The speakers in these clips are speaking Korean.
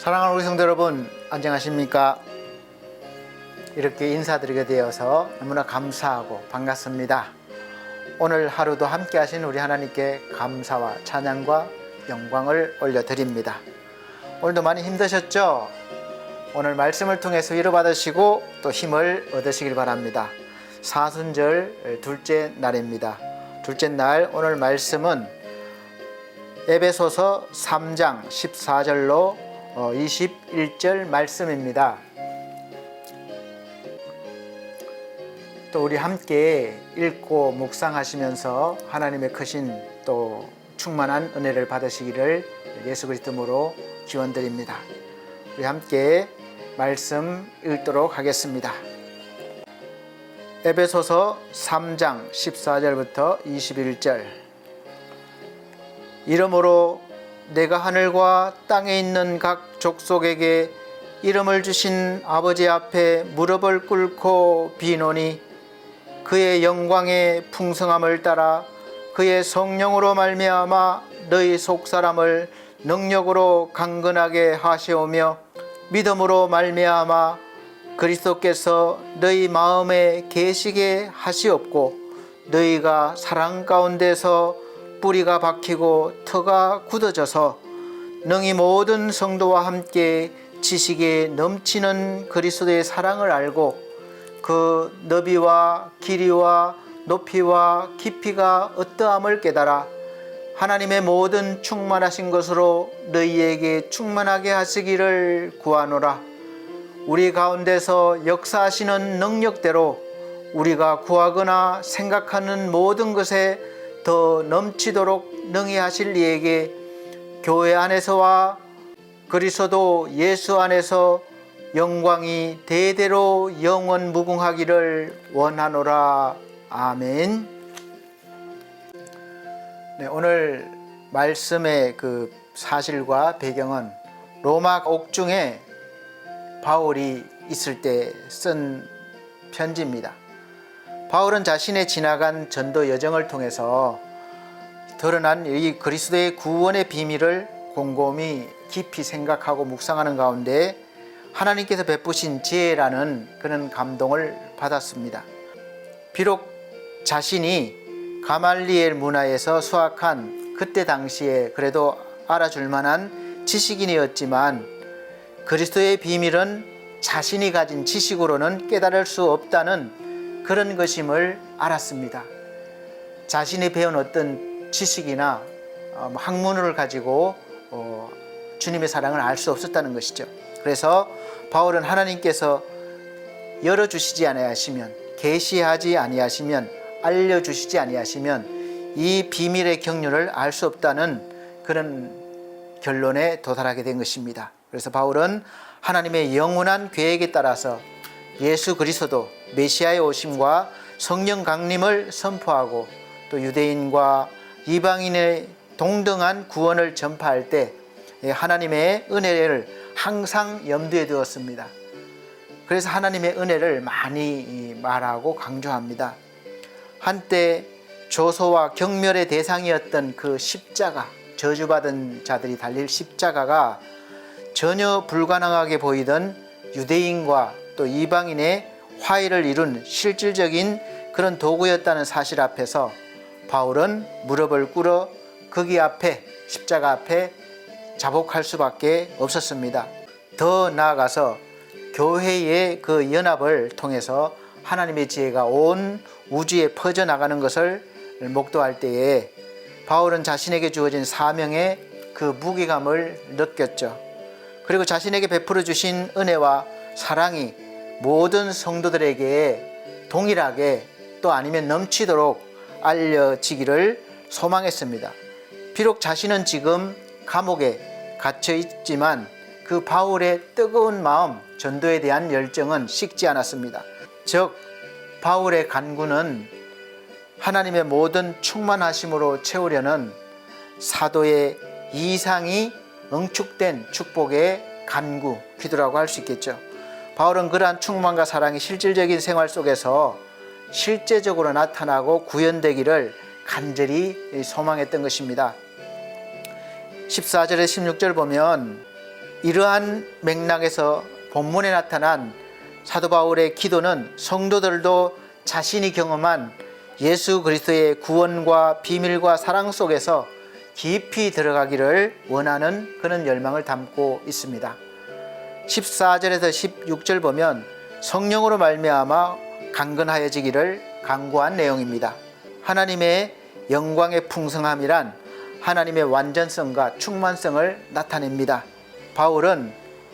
사랑하는 우리 성도 여러분, 안녕하십니까? 이렇게 인사드리게 되어서 너무나 감사하고 반갑습니다. 오늘 하루도 함께 하신 우리 하나님께 감사와 찬양과 영광을 올려드립니다. 오늘도 많이 힘드셨죠? 오늘 말씀을 통해서 위로받으시고 또 힘을 얻으시길 바랍니다. 사순절 둘째 날입니다. 둘째 날 오늘 말씀은 에베소서 3장 14절로 21절 말씀입니다. 또 우리 함께 읽고 묵상하시면서 하나님의 크신 또 충만한 은혜를 받으시기를 예수 그리스도로 기원드립니다. 우리 함께 말씀 읽도록 하겠습니다. 에베소서 3장 14절부터 21절. 이러므로 내가 하늘과 땅에 있는 각 족속에게 이름을 주신 아버지 앞에 무릎을 꿇고 비노니 그의 영광의 풍성함을 따라 그의 성령으로 말미암아 너희 속사람을 능력으로 강건하게 하시오며 믿음으로 말미암아 그리스도께서 너희 마음에 계시게 하시옵고 너희가 사랑 가운데서 뿌리가 박히고 터가 굳어져서 능히 모든 성도와 함께 지식에 넘치는 그리스도의 사랑을 알고 그 너비와 길이와 높이와 깊이가 어떠함을 깨달아 하나님의 모든 충만하신 것으로 너희에게 충만하게 하시기를 구하노라. 우리 가운데서 역사하시는 능력대로 우리가 구하거나 생각하는 모든 것에 더 넘치도록 능히 하실 이에게 교회 안에서와 그리스도 예수 안에서 영광이 대대로 영원 무궁하기를 원하노라. 아멘. 네, 오늘 말씀의 그 사실과 배경은 로마 옥중에 바울이 있을 때 쓴 편지입니다. 바울은 자신의 지나간 전도 여정을 통해서 드러난 이 그리스도의 구원의 비밀을 곰곰이 깊이 생각하고 묵상하는 가운데 하나님께서 베푸신 지혜라는 그런 감동을 받았습니다. 비록 자신이 가말리엘 문화에서 수학한 그때 당시에 그래도 알아줄 만한 지식인이었지만 그리스도의 비밀은 자신이 가진 지식으로는 깨달을 수 없다는 그런 것임을 알았습니다. 자신이 배운 어떤 지식이나 학문을 가지고 주님의 사랑을 알 수 없었다는 것이죠. 그래서 바울은 하나님께서 열어주시지 아니하시면, 계시하지 아니하시면, 알려주시지 아니하시면 이 비밀의 경륜을 알 수 없다는 그런 결론에 도달하게 된 것입니다. 그래서 바울은 하나님의 영원한 계획에 따라서 예수 그리스도 메시아의 오심과 성령 강림을 선포하고 또 유대인과 이방인의 동등한 구원을 전파할 때 하나님의 은혜를 항상 염두에 두었습니다. 그래서 하나님의 은혜를 많이 말하고 강조합니다. 한때 조소와 경멸의 대상이었던 그 십자가, 저주받은 자들이 달릴 십자가가 전혀 불가능하게 보이던 유대인과 또 이방인의 화해를 이룬 실질적인 그런 도구였다는 사실 앞에서 바울은 무릎을 꿇어 거기 앞에 십자가 앞에 자복할 수밖에 없었습니다. 더 나아가서 교회의 그 연합을 통해서 하나님의 지혜가 온 우주에 퍼져나가는 것을 목도할 때에 바울은 자신에게 주어진 사명의 그 무게감을 느꼈죠. 그리고 자신에게 베풀어 주신 은혜와 사랑이 모든 성도들에게 동일하게 또 아니면 넘치도록 알려지기를 소망했습니다. 비록 자신은 지금 감옥에 갇혀 있지만 그 바울의 뜨거운 마음, 전도에 대한 열정은 식지 않았습니다. 즉 바울의 간구는 하나님의 모든 충만하심으로 채우려는 사도의 이상이 응축된 축복의 간구, 기도라고 할 수 있겠죠. 바울은 그러한 충만과 사랑이 실질적인 생활 속에서 실제적으로 나타나고 구현되기를 간절히 소망했던 것입니다. 14절에 16절 보면 이러한 맥락에서 본문에 나타난 사도 바울의 기도는 성도들도 자신이 경험한 예수 그리스도의 구원과 비밀과 사랑 속에서 깊이 들어가기를 원하는 그런 열망을 담고 있습니다. 14절에서 16절 보면 성령으로 말미암아 강건하여지기를 간구한 내용입니다. 하나님의 영광의 풍성함이란 하나님의 완전성과 충만성을 나타냅니다. 바울은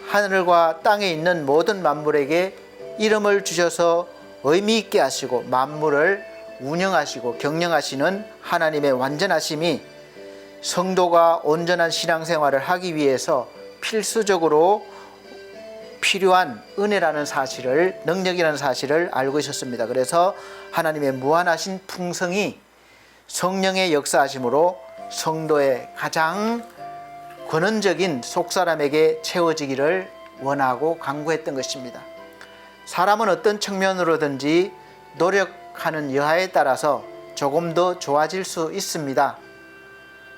하늘과 땅에 있는 모든 만물에게 이름을 주셔서 의미 있게 하시고 만물을 운영하시고 경영하시는 하나님의 완전하심이 성도가 온전한 신앙생활을 하기 위해서 필수적으로 필요한 은혜라는 사실을, 능력이라는 사실을 알고 있었습니다. 그래서 하나님의 무한하신 풍성이 성령의 역사하심으로 성도의 가장 근원적인 속사람에게 채워지기를 원하고 간구했던 것입니다. 사람은 어떤 측면으로든지 노력하는 여하에 따라서 조금 더 좋아질 수 있습니다.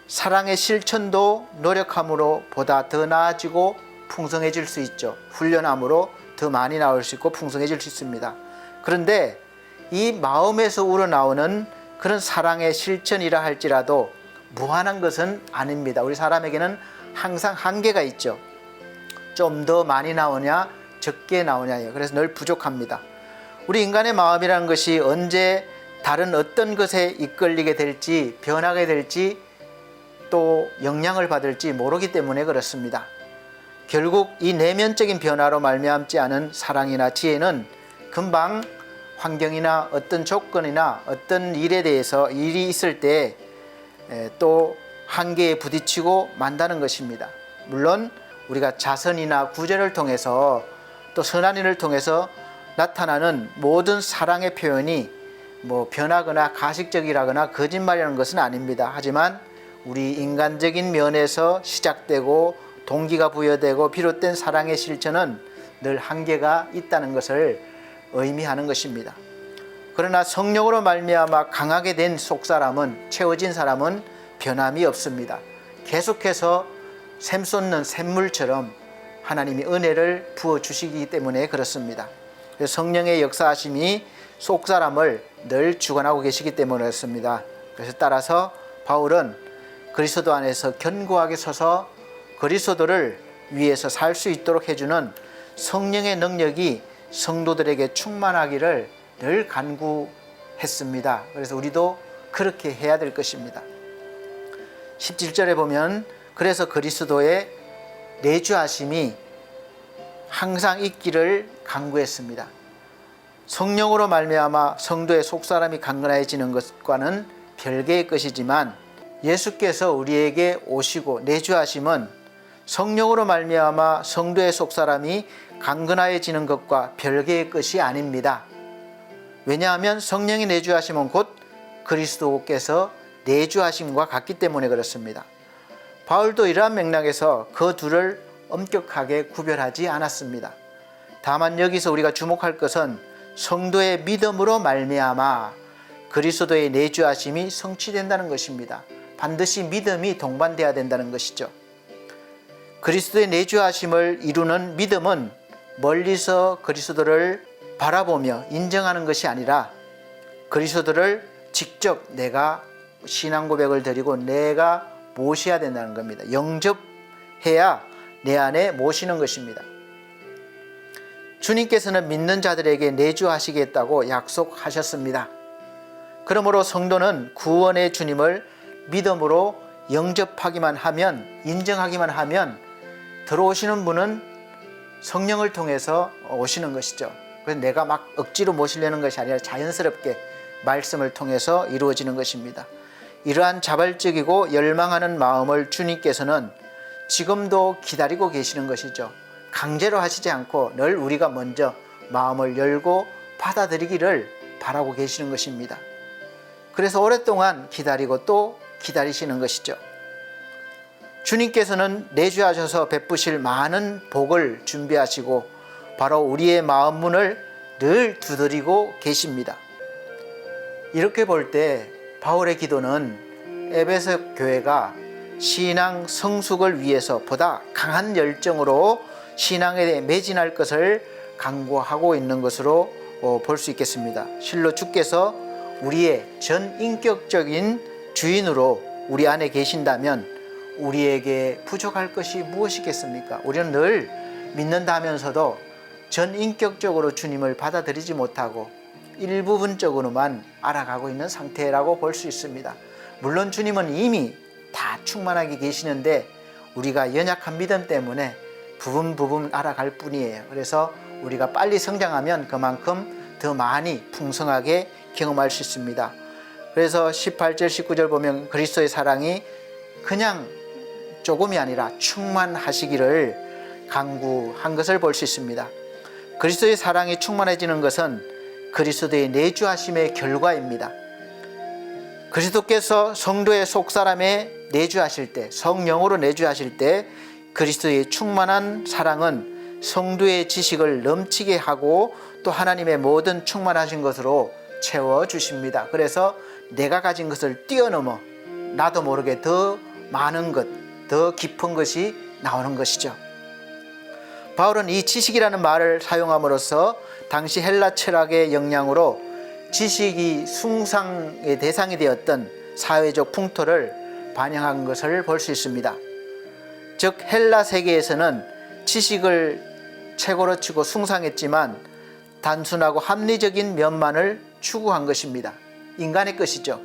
사랑의 실천도 노력함으로 보다 더 나아지고 풍성해질 수 있죠. 훈련함으로 더 많이 나올 수 있고 풍성해질 수 있습니다. 그런데 이 마음에서 우러나오는 그런 사랑의 실천이라 할지라도 무한한 것은 아닙니다. 우리 사람에게는 항상 한계가 있죠. 좀 더 많이 나오냐 적게 나오냐예요. 그래서 늘 부족합니다. 우리 인간의 마음이라는 것이 언제 다른 어떤 것에 이끌리게 될지, 변하게 될지, 또 영향을 받을지 모르기 때문에 그렇습니다. 결국 이 내면적인 변화로 말미암지 않은 사랑이나 지혜는 금방 환경이나 어떤 조건이나 어떤 일에 대해서 일이 있을 때 또 한계에 부딪히고 만다는 것입니다. 물론 우리가 자선이나 구제를 통해서 또 선한 일을 통해서 나타나는 모든 사랑의 표현이 변하거나 가식적이라거나 거짓말이라는 것은 아닙니다. 하지만 우리 인간적인 면에서 시작되고 동기가 부여되고 비롯된 사랑의 실천은 늘 한계가 있다는 것을 의미하는 것입니다. 그러나 성령으로 말미암아 강하게 된 속사람은, 채워진 사람은 변함이 없습니다. 계속해서 샘솟는 샘물처럼 하나님이 은혜를 부어주시기 때문에 그렇습니다. 성령의 역사하심이 속사람을 늘 주관하고 계시기 때문에 그렇습니다. 그래서 따라서 바울은 그리스도 안에서 견고하게 서서 그리스도를 위해서 살 수 있도록 해주는 성령의 능력이 성도들에게 충만하기를 늘 간구했습니다. 그래서 우리도 그렇게 해야 될 것입니다. 17절에 보면 그래서 그리스도의 내주하심이 항상 있기를 간구했습니다. 성령으로 말미암아 성도의 속사람이 강건해지는 것과는 별개의 것이지만 예수께서 우리에게 오시고 내주하심은 성령으로 말미암아 성도의 속사람이 강건해지는 것과 별개의 것이 아닙니다. 왜냐하면 성령이 내주하심은 곧 그리스도께서 내주하심과 같기 때문에 그렇습니다. 바울도 이러한 맥락에서 그 둘을 엄격하게 구별하지 않았습니다. 다만 여기서 우리가 주목할 것은 성도의 믿음으로 말미암아 그리스도의 내주하심이 성취된다는 것입니다. 반드시 믿음이 동반되어야 된다는 것이죠. 그리스도의 내주하심을 이루는 믿음은 멀리서 그리스도를 바라보며 인정하는 것이 아니라 그리스도를 직접 내가 신앙 고백을 드리고 내가 모셔야 된다는 겁니다. 영접해야 내 안에 모시는 것입니다. 주님께서는 믿는 자들에게 내주하시겠다고 약속하셨습니다. 그러므로 성도는 구원의 주님을 믿음으로 영접하기만 하면, 인정하기만 하면 들어오시는 분은 성령을 통해서 오시는 것이죠. 그래서 내가 막 억지로 모시려는 것이 아니라 자연스럽게 말씀을 통해서 이루어지는 것입니다. 이러한 자발적이고 열망하는 마음을 주님께서는 지금도 기다리고 계시는 것이죠. 강제로 하시지 않고 늘 우리가 먼저 마음을 열고 받아들이기를 바라고 계시는 것입니다. 그래서 오랫동안 기다리고 또 기다리시는 것이죠. 주님께서는 내주하셔서 베푸실 많은 복을 준비하시고 바로 우리의 마음 문을 늘 두드리고 계십니다. 이렇게 볼 때 바울의 기도는 에베소 교회가 신앙 성숙을 위해서 보다 강한 열정으로 신앙에 대해 매진할 것을 강구하고 있는 것으로 볼 수 있겠습니다. 실로 주께서 우리의 전인격적인 주인으로 우리 안에 계신다면 우리에게 부족할 것이 무엇이겠습니까? 우리는 늘 믿는다 하면서도 전인격적으로 주님을 받아들이지 못하고 일부분적으로만 알아가고 있는 상태라고 볼 수 있습니다. 물론 주님은 이미 다 충만하게 계시는데 우리가 연약한 믿음 때문에 부분 알아갈 뿐이에요. 그래서 우리가 빨리 성장하면 그만큼 더 많이 풍성하게 경험할 수 있습니다. 그래서 18절 19절 보면 그리스도의 사랑이 그냥 조금이 아니라 충만하시기를 강구한 것을 볼 수 있습니다. 그리스도의 사랑이 충만해지는 것은 그리스도의 내주하심의 결과입니다. 그리스도께서 성도의 속사람에 내주하실 때, 성령으로 내주하실 때 그리스도의 충만한 사랑은 성도의 지식을 넘치게 하고 또 하나님의 모든 충만하신 것으로 채워주십니다. 그래서 내가 가진 것을 뛰어넘어 나도 모르게 더 많은 것, 더 깊은 것이 나오는 것이죠. 바울은 이 지식이라는 말을 사용함으로써 당시 헬라 철학의 영향으로 지식이 숭상의 대상이 되었던 사회적 풍토를 반영한 것을 볼 수 있습니다. 즉 헬라 세계에서는 지식을 최고로 치고 숭상했지만 단순하고 합리적인 면만을 추구한 것입니다. 인간의 것이죠.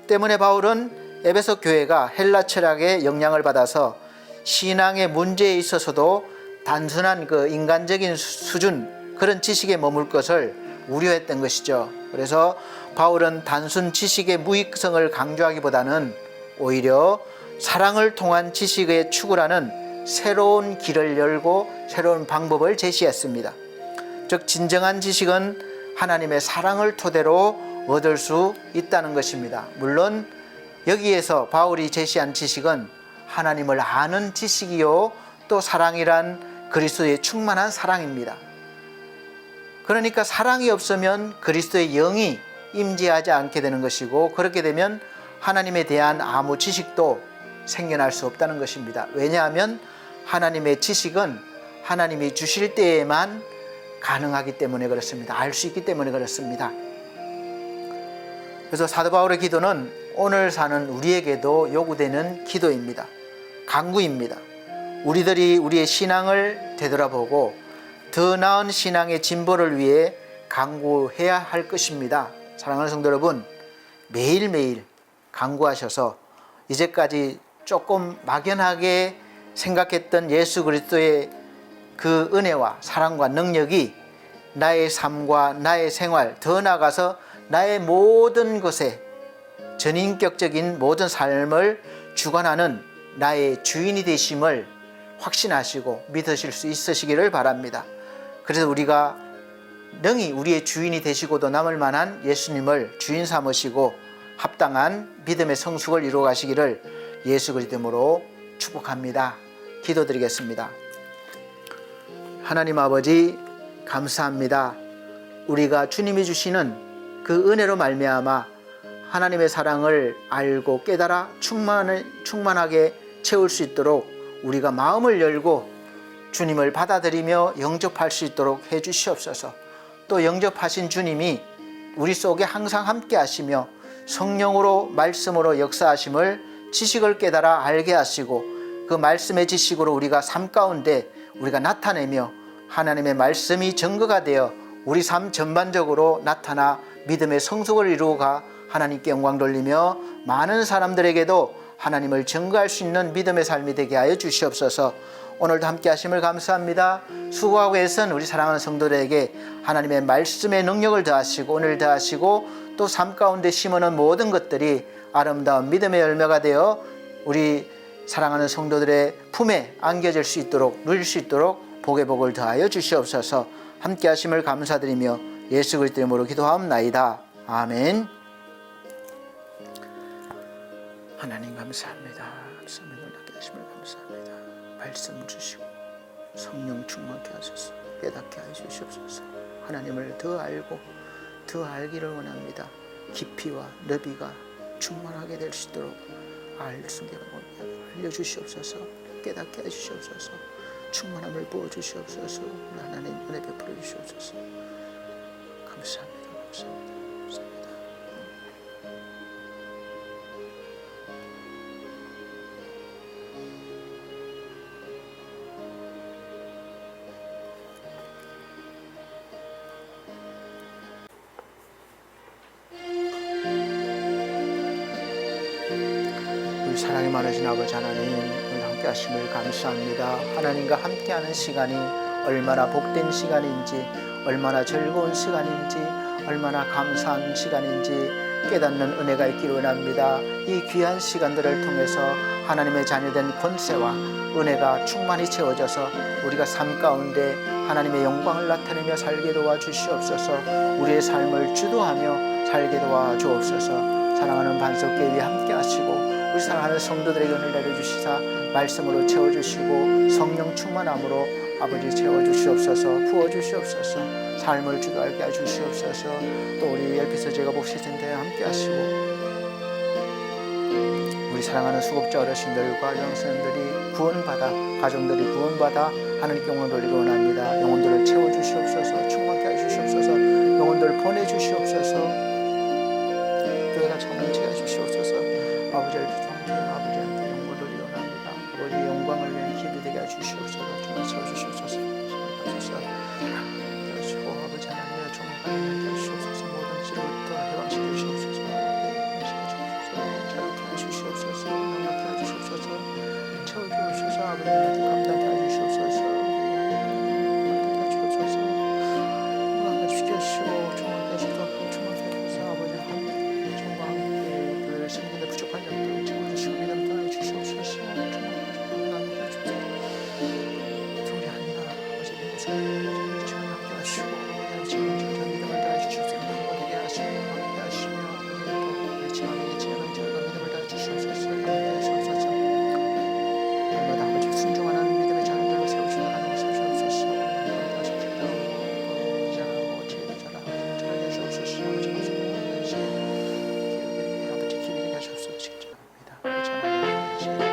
때문에 바울은 에베소 교회가 헬라 철학의 영향을 받아서 신앙의 문제에 있어서도 단순한 그 인간적인 수준, 그런 지식에 머물 것을 우려했던 것이죠. 그래서 바울은 단순 지식의 무익성을 강조하기보다는 오히려 사랑을 통한 지식의 추구라는 새로운 길을 열고 새로운 방법을 제시했습니다. 즉 진정한 지식은 하나님의 사랑을 토대로 얻을 수 있다는 것입니다. 물론 여기에서 바울이 제시한 지식은 하나님을 아는 지식이요 또 사랑이란 그리스도의 충만한 사랑입니다. 그러니까 사랑이 없으면 그리스도의 영이 임재하지 않게 되는 것이고 그렇게 되면 하나님에 대한 아무 지식도 생겨날 수 없다는 것입니다. 왜냐하면 하나님의 지식은 하나님이 주실 때에만 가능하기 때문에 그렇습니다. 알 수 있기 때문에 그렇습니다. 그래서 사도 바울의 기도는 오늘 사는 우리에게도 요구되는 기도입니다. 간구입니다. 우리들이 우리의 신앙을 되돌아보고 더 나은 신앙의 진보를 위해 간구해야 할 것입니다. 사랑하는 성도 여러분, 매일매일 간구하셔서 이제까지 조금 막연하게 생각했던 예수 그리스도의 그 은혜와 사랑과 능력이 나의 삶과 나의 생활, 더 나아가서 나의 모든 것에 전인격적인 모든 삶을 주관하는 나의 주인이 되심을 확신하시고 믿으실 수 있으시기를 바랍니다. 그래서 우리가 능히 우리의 주인이 되시고도 남을 만한 예수님을 주인 삼으시고 합당한 믿음의 성숙을 이루어 가시기를 예수 그리스도 이름으로 축복합니다. 기도드리겠습니다. 하나님 아버지 감사합니다. 우리가 주님이 주시는 그 은혜로 말미암아 하나님의 사랑을 알고 깨달아 충만하게 채울 수 있도록 우리가 마음을 열고 주님을 받아들이며 영접할 수 있도록 해 주시옵소서. 또 영접하신 주님이 우리 속에 항상 함께 하시며 성령으로 말씀으로 역사하심을 지식을 깨달아 알게 하시고 그 말씀의 지식으로 우리가 삶 가운데 우리가 나타내며 하나님의 말씀이 증거가 되어 우리 삶 전반적으로 나타나 믿음의 성숙을 이루어가 하나님께 영광 돌리며 많은 사람들에게도 하나님을 증거할 수 있는 믿음의 삶이 되게 하여 주시옵소서. 오늘도 함께 하심을 감사합니다. 수고하고 애쓴 우리 사랑하는 성도들에게 하나님의 말씀의 능력을 더하시고 오늘 더하시고 또 삶 가운데 심어놓은 모든 것들이 아름다운 믿음의 열매가 되어 우리 사랑하는 성도들의 품에 안겨질 수 있도록 누릴 수 있도록 복의 복을 더하여 주시옵소서. 함께 하심을 감사드리며 예수 그리스도 이름으로 기도하옵나이다. 아멘. 하나님 감사합니다. 감사합니다. 함께 하심을 감사합니다. 말씀 주시고 성령 충만케 하소서. 깨닫게 하여 주시옵소서. 하나님을 더 알고 더 알기를 원합니다. 깊이와 너비가 충만하게 될 수 있도록 말씀대로 알려주시옵소서. 깨닫게 해주시옵소서. 충만함을 부어주시옵소서. 우리 하나님 은혜 베풀어 주시옵소서. 감사합니다. 감사합니다. 감사합니다. 우리 사랑이 많으신 아버지 하나님, 오늘 함께 하심을 감사합니다. 하나님과 함께하는 시간이 얼마나 복된 시간인지, 얼마나 즐거운 시간인지, 얼마나 감사한 시간인지 깨닫는 은혜가 있기를 원합니다. 이 귀한 시간들을 통해서 하나님의 자녀된 권세와 은혜가 충만히 채워져서 우리가 삶 가운데 하나님의 영광을 나타내며 살게 도와주시옵소서. 우리의 삶을 주도하며 살게 도와주옵소서. 사랑하는 반석교회 함께 하시고 우리 사랑하는 성도들에게 은혜를 내려주시사 말씀으로 채워주시고 성령 충만함으로 아버지 채워주시옵소서. 부어주시옵소서. 삶을 주도하게 해주시옵소서. 또 우리 엘피스 제가 복시센터에 함께 하시고 우리 사랑하는 수급자 어르신들과 영성들이 구원받아, 가정들이 구원받아 하나님께 영광을 돌리기 원합니다. 영혼들을 채워주시옵소서. 충만케 해주시옵소서. 영혼들을 보내주시옵소서. 교회가 정치해 주시옵소서. 아버지 엘피스 아버지한테 영광을 돌리기 원합니다. 아버지의 영광을 위해 힘이 되게 해주시옵소서. 정말 채워주시옵소서. 그러시고 아버지 하나님의 정말 해주시옵소서. 모든 질부터 해방시켜 주시옵소서. 자유케 해주시옵소서. 능력케 해주시옵소서. 채워주옵소서. 아버지한테 감당케 해주시옵소서. 감당케 해주시옵소서. 건강을 지켜주시고 충만케 해주시옵소서. 충만케 해주셔서 아버지 하나님 정말 교회를 섬기는 부족한 점들을 채워주시고 믿음 더해 주시옵소서. 충만케 해주시옵소서. 우리 하나님 아버지 믿으세요. 지원 함께 하시고 지금 저들 믿음을 다해 주시옵소서. 어디게 하시며 어디게 하시며 우리 지원에게 지원을 저희가 믿음을 다해 주시옵소서. 감사해 주시옵소서. 날마다 아버지 순종하는 믿음의 자녀들로 세우시는 하나님 세우시옵소서. 이자하고 지혜를 전하게 주옵소서. 아버지 기회 되게 하시옵소서. 직접합니다. 아버지 하나님 지혜를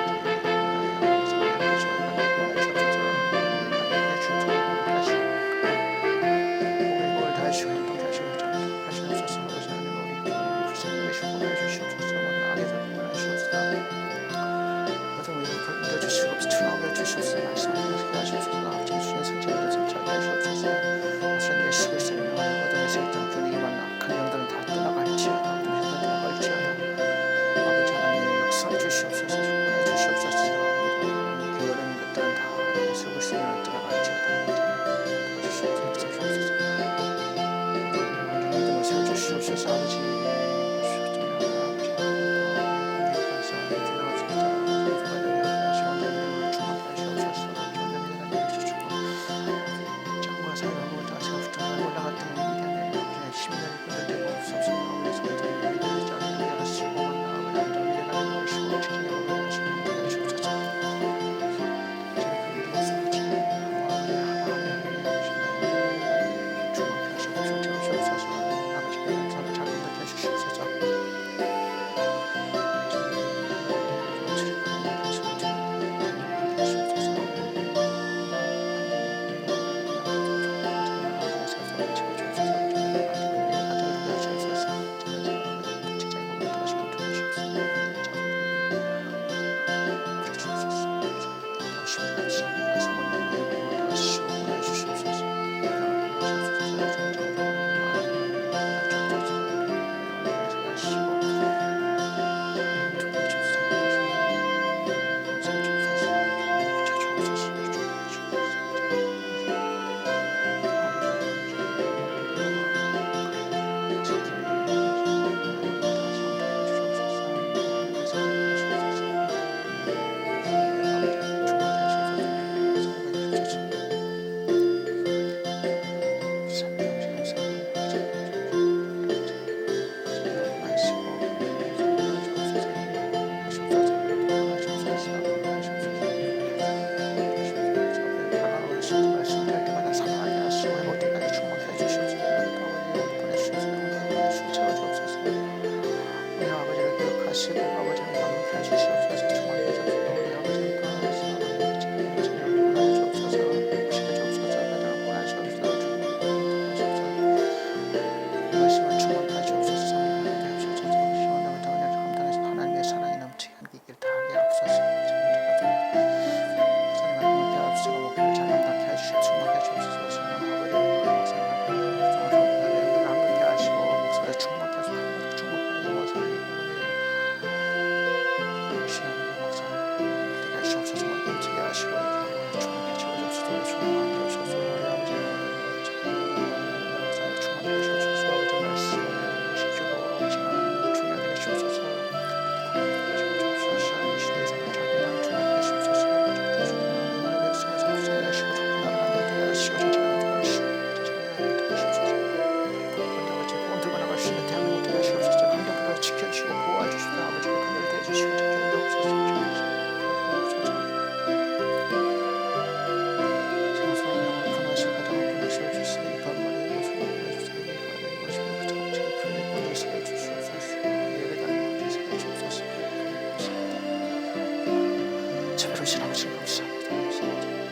제대로 지나가신 감사합니다. 감사합니다.